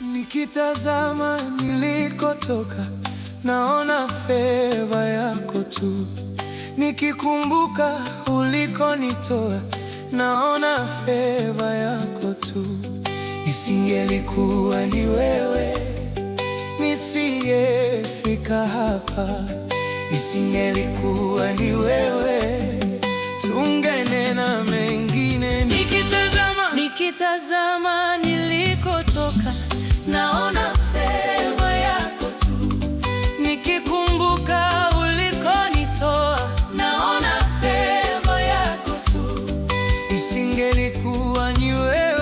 Nikitazama nilikotoka, naona feva yako tu. Nikikumbuka ulikonitoa, naona feva yako tu. Isingelikuwa ni wewe, nisingefika hapa. Isingelikuwa ni wewe, tungenena mengine. Nikitazama nilikotoka, naona feva yako tu. Nikikumbuka ulikonitoa, naona feva yako tu. Isingelikuwa ni wewe